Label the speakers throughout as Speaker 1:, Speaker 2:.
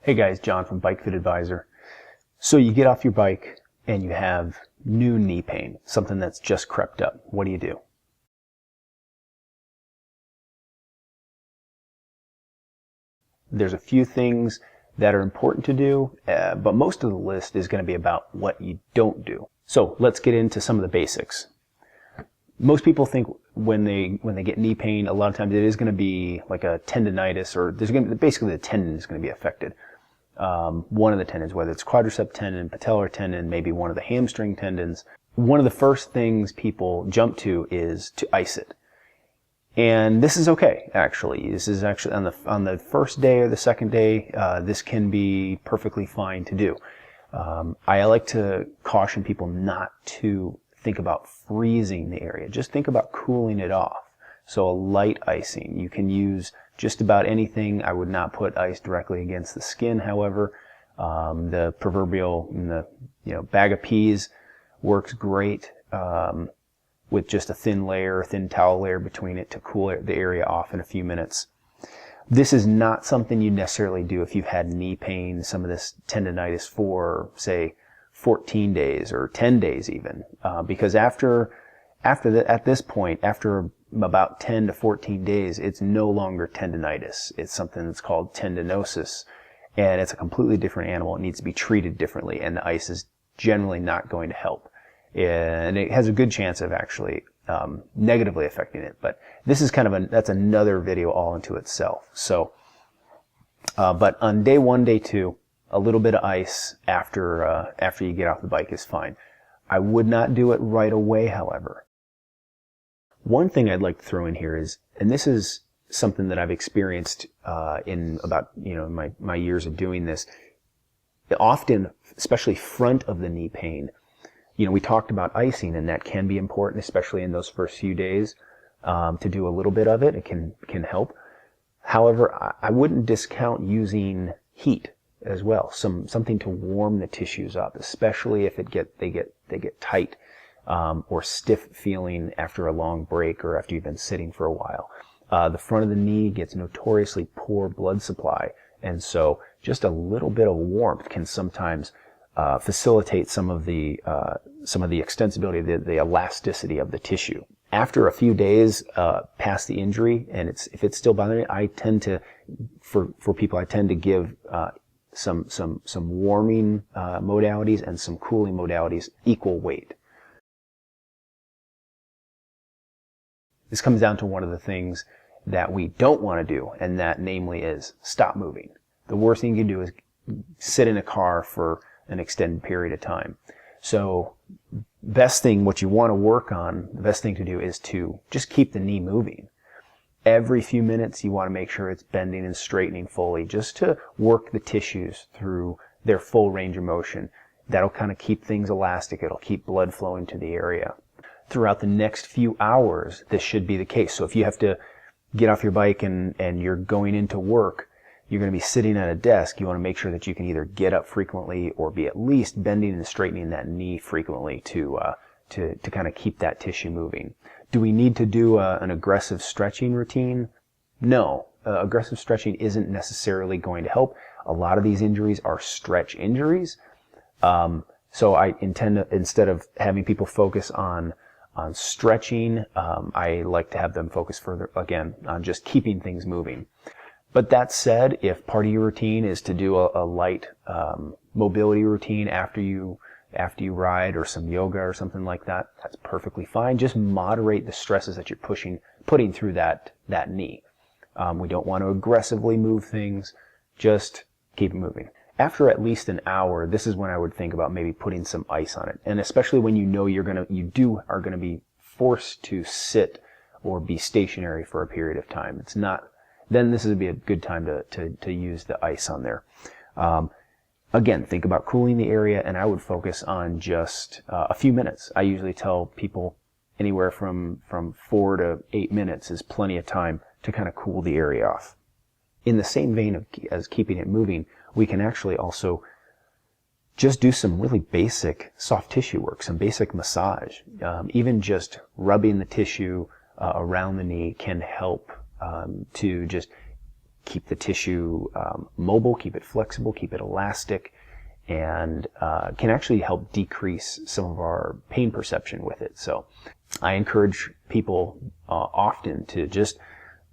Speaker 1: Hey guys, John from Bike Fit Advisor. So you get off your bike and you have new knee pain, something that's just crept up. What do you do? There's a few things that are important to do, but most of the list is going to be about what you don't do. So let's get into some of the basics. Most people think when they get knee pain, a lot of times it is going to be like a tendonitis, or there's going to be, basically the tendon is going to be affected. One of the tendons, whether it's quadricep tendon, patellar tendon, maybe one of the hamstring tendons. One of the first things people jump to is to ice it. And this is okay, actually. This is actually on the first day or the second day, this can be perfectly fine to do. I like to caution people not to think about freezing the area. Just think about cooling it off. So a light icing. You can use just about anything. I would not put ice directly against the skin, however. The proverbial bag of peas works great with just a thin towel layer between it to cool the area off in a few minutes. This is not something you necessarily do if you've had knee pain, some of this tendonitis for, say, 14 days or 10 days even, because at this point, after about 10 to 14 days, it's no longer tendonitis. It's something that's called tendinosis, and it's a completely different animal. It needs to be treated differently, and the ice is generally not going to help. And it has a good chance of actually negatively affecting it. But this is that's another video all into itself. So, but on day 1, day 2, a little bit of ice after you get off the bike is fine. I would not do it right away, however. One thing I'd like to throw in here is, and this is something that I've experienced in about my years of doing this. Often, especially front of the knee pain, we talked about icing, and that can be important, especially in those first few days, to do a little bit of it. It can help. However, I wouldn't discount using heat as well, something to warm the tissues up, especially if they get tight or stiff feeling after a long break or after you've been sitting for a while. The front of the knee gets notoriously poor blood supply, and so just a little bit of warmth can sometimes facilitate some of the extensibility, the elasticity of the tissue. After a few days past the injury, and if it's still bothering me, I tend to, for people, I tend to give some warming modalities and some cooling modalities equal weight. This comes down to one of the things that we don't want to do, and that namely is stop moving. The worst thing you can do is sit in a car for an extended period of time. So what you want to work on, the best thing to do is to just keep the knee moving. Every few minutes you want to make sure it's bending and straightening fully, just to work the tissues through their full range of motion. That'll kind of keep things elastic. It'll keep blood flowing to the area. Throughout the next few hours, this should be the case. So if you have to get off your bike and you're going into work, you're going to be sitting at a desk, you want to make sure that you can either get up frequently or be at least bending and straightening that knee frequently to kind of keep that tissue moving. Do we need to do an aggressive stretching routine? No. Aggressive stretching isn't necessarily going to help. A lot of these injuries are stretch injuries. So I intend to, instead of having people focus on stretching, I like to have them focus further, again, on just keeping things moving. But that said, if part of your routine is to do a light mobility routine after you ride, or some yoga or something like that, that's perfectly fine. Just moderate the stresses that you're putting through that knee. We don't want to aggressively move things. Just keep it moving. After at least an hour, this is when I would think about maybe putting some ice on it. And especially when you are gonna be forced to sit or be stationary for a period of time. Then this would be a good time to use the ice on there. Again, think about cooling the area, and I would focus on just a few minutes. I usually tell people anywhere from 4 to 8 minutes is plenty of time to kind of cool the area off. In the same vein as keeping it moving, we can actually also just do some really basic soft tissue work, some basic massage. Even just rubbing the tissue around the knee can help to just keep the tissue mobile, keep it flexible, keep it elastic, and can actually help decrease some of our pain perception with it. So I encourage people often to just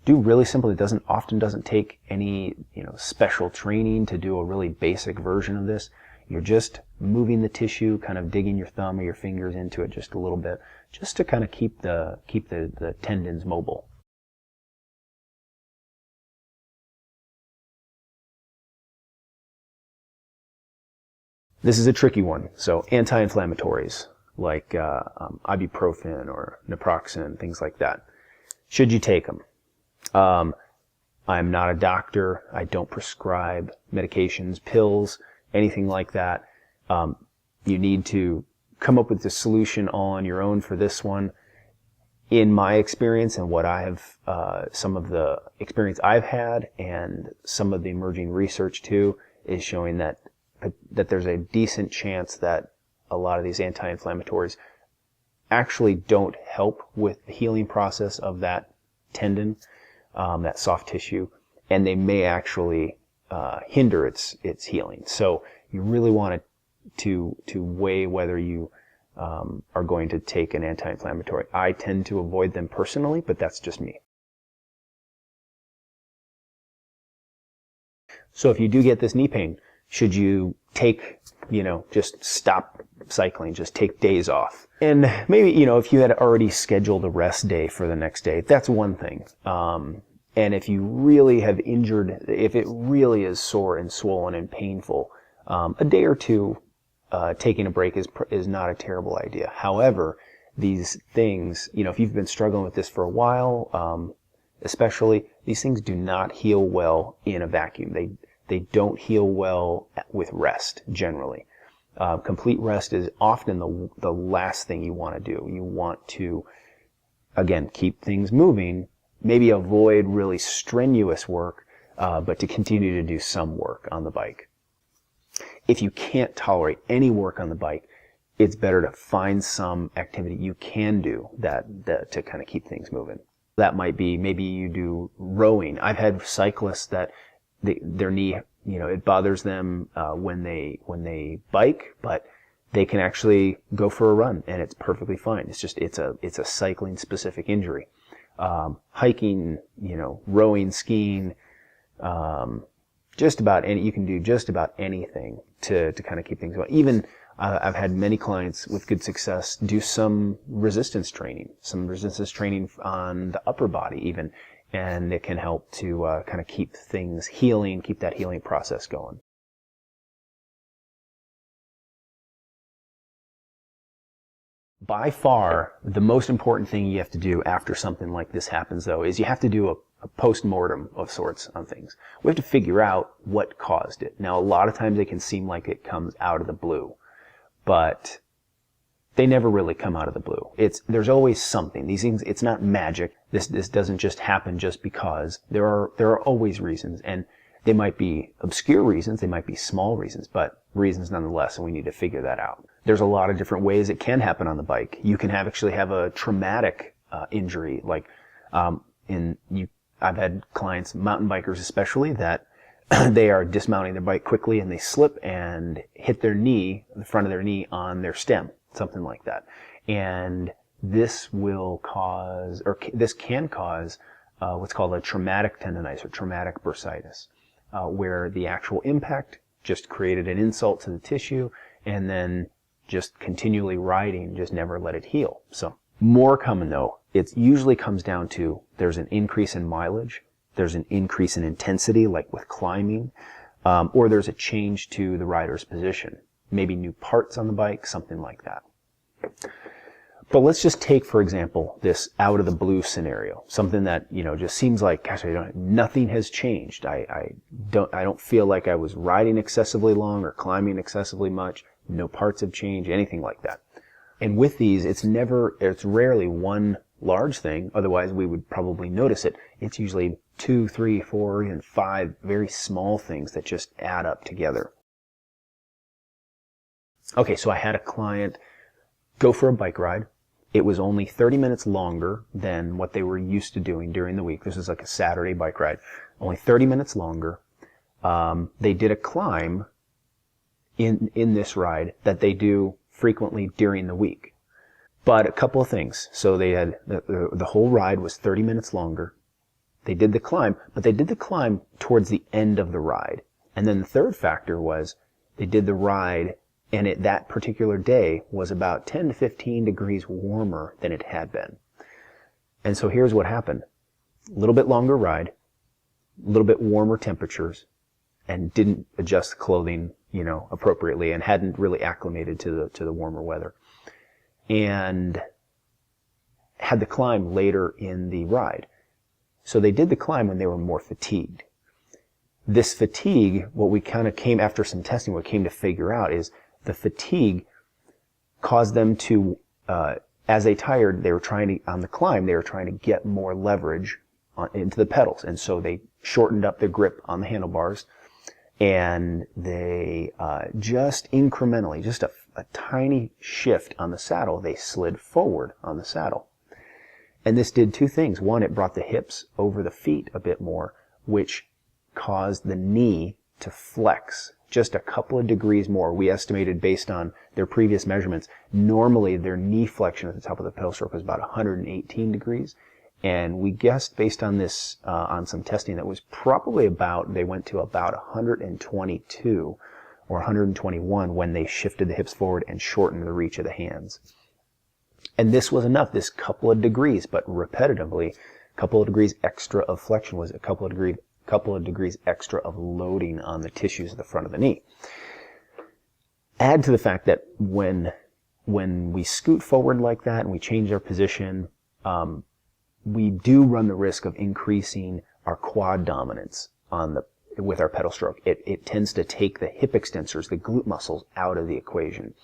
Speaker 1: do really simple. It often doesn't take any special training to do a really basic version of this. You're just moving the tissue, kind of digging your thumb or your fingers into it just a little bit, just to kind of keep the tendons mobile. This is a tricky one. So anti-inflammatories like ibuprofen or naproxen, things like that. Should you take them? I'm not a doctor. I don't prescribe medications, pills, anything like that. You need to come up with the solution on your own for this one. In my experience and what I have, some of the experience I've had and some of the emerging research too is showing that there's a decent chance that a lot of these anti-inflammatories actually don't help with the healing process of that tendon, that soft tissue, and they may actually hinder its healing. So you really want to weigh whether you are going to take an anti-inflammatory. I tend to avoid them personally, but that's just me. So if you do get this knee pain, should you take, just stop cycling, just take days off? And maybe, if you had already scheduled a rest day for the next day, that's one thing. And if you really have injured, if it really is sore and swollen and painful, a day or two taking a break is not a terrible idea. However, these things, if you've been struggling with this for a while, especially, these things do not heal well in a vacuum. They don't heal well with rest, generally. Complete rest is often the last thing you want to do. You want to, again, keep things moving, maybe avoid really strenuous work, but to continue to do some work on the bike. If you can't tolerate any work on the bike, it's better to find some activity you can do that to kind of keep things moving. That might be, maybe you do rowing. I've had cyclists that their knee, it bothers them when they bike, but they can actually go for a run and it's perfectly fine. It's a cycling specific injury. Hiking, rowing, skiing, just about you can do just about anything to kind of keep things going. Even I've had many clients with good success do some resistance training on the upper body even, and it can help to kind of keep things healing, keep that healing process going. By far, the most important thing you have to do after something like this happens, though, is you have to do a post-mortem of sorts on things. We have to figure out what caused it. Now, a lot of times it can seem like it comes out of the blue, but they never really come out of the blue. There's always something. These things, it's not magic. This doesn't just happen just because. There are always reasons, and they might be obscure reasons, they might be small reasons, but reasons nonetheless, and we need to figure that out. There's a lot of different ways it can happen on the bike. You can actually have a traumatic injury, like I've had clients, mountain bikers especially, that they are dismounting their bike quickly and they slip and hit their knee, the front of their knee, on their stem, something like that. And this will cause, or this can cause, what's called a traumatic tendonitis or traumatic bursitis, where the actual impact just created an insult to the tissue, and then just continually riding just never let it heal. So more common though, it usually comes down to there's an increase in mileage, there's an increase in intensity like with climbing, or there's a change to the rider's position, maybe new parts on the bike, something like that. But let's just take, for example, this out of the blue scenario, something that, just seems like, gosh, nothing has changed. I don't feel like I was riding excessively long or climbing excessively much. No parts have changed, anything like that. And with these, it's rarely one large thing. Otherwise, we would probably notice it. It's usually 2, 3, 4, and 5 very small things that just add up together. Okay, so I had a client go for a bike ride. It was only 30 minutes longer than what they were used to doing during the week. This is like a Saturday bike ride. only 30 minutes longer. They did a climb in this ride that they do frequently during the week. But a couple of things. So they had the whole ride was 30 minutes longer. They did the climb, but they did the climb towards the end of the ride. And then the third factor was they did the ride, and that particular day was about 10 to 15 degrees warmer than it had been. And so here's what happened. A little bit longer ride, a little bit warmer temperatures, and didn't adjust the clothing, appropriately, and hadn't really acclimated to the warmer weather. And had the climb later in the ride. So they did the climb when they were more fatigued. This fatigue, what we kind of came after some testing, what we came to figure out is the fatigue caused them to, as they tired, they were on the climb, they were trying to get more leverage into the pedals. And so they shortened up the grip on the handlebars, and they just incrementally, just a tiny shift on the saddle, they slid forward on the saddle. And this did two things. One, it brought the hips over the feet a bit more, which caused the knee to flex just a couple of degrees more. We estimated based on their previous measurements, normally their knee flexion at the top of the pedal stroke was about 118 degrees. And we guessed based on this, on some testing, that was probably they went to about 122 or 121 when they shifted the hips forward and shortened the reach of the hands. And this was enough, this couple of degrees, but repetitively, a couple of degrees extra of flexion was a couple of degrees extra of loading on the tissues at the front of the knee. Add to the fact that when we scoot forward like that and we change our position, we do run the risk of increasing our quad dominance with our pedal stroke. It tends to take the hip extensors, the glute muscles, out of the equation.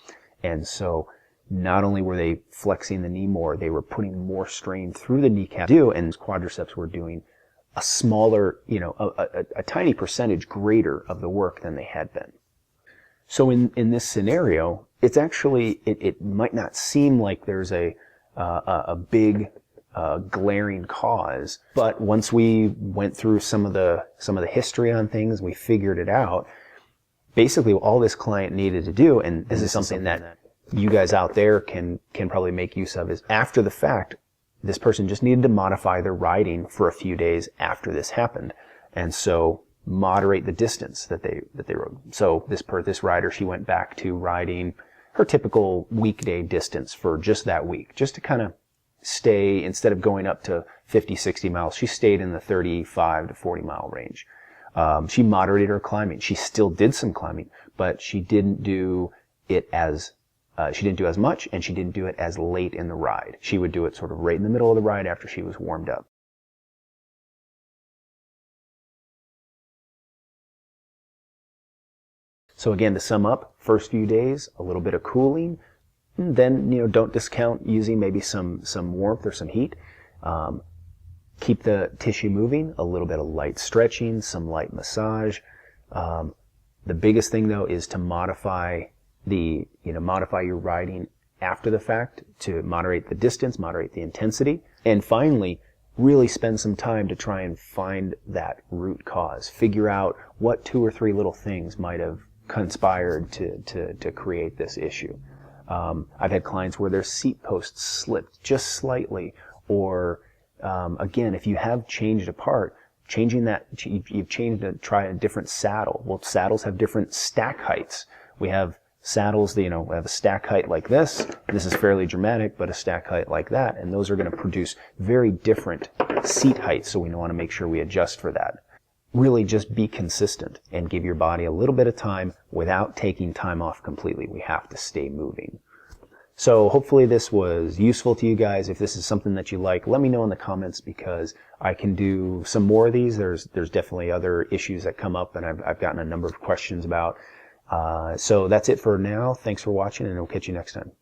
Speaker 1: And so not only were they flexing the knee more, they were putting more strain through the kneecap, and quadriceps were doing a smaller, a tiny percentage greater of the work than they had been. So in this scenario, it's actually, it might not seem like there's a big glaring cause, but once we went through some of the history on things, we figured it out. Basically, all this client needed to do, and this is something that you guys out there can probably make use of, is after the fact, this person just needed to modify their riding for a few days after this happened, and so moderate the distance that they rode. So this rider, she went back to riding her typical weekday distance for just that week, just to kind of stay, instead of going up to 50, 60 miles, she stayed in the 35 to 40 mile range. She moderated her climbing. She still did some climbing, but she didn't do it as much, and she didn't do it as late in the ride. She would do it sort of right in the middle of the ride after she was warmed up. So again, to sum up, first few days, a little bit of cooling, and then, don't discount using maybe some warmth or some heat. Keep the tissue moving, a little bit of light stretching, some light massage. The biggest thing though is to modify your riding after the fact, to moderate the distance, moderate the intensity, and finally, really spend some time to try and find that root cause. Figure out what 2 or 3 little things might have conspired to create this issue. I've had clients where their seat posts slipped just slightly, or again, if you have changed a part, you've changed to try a different saddle. Well, saddles have different stack heights. We have saddles, we have a stack height like this. This is fairly dramatic, but a stack height like that, and those are going to produce very different seat heights, so we want to make sure we adjust for that. Really just be consistent and give your body a little bit of time without taking time off completely. We have to stay moving. So hopefully this was useful to you guys. If this is something that you like, let me know in the comments, because I can do some more of these. There's definitely other issues that come up, and I've gotten a number of questions about. So that's it for now. Thanks for watching, and we'll catch you next time.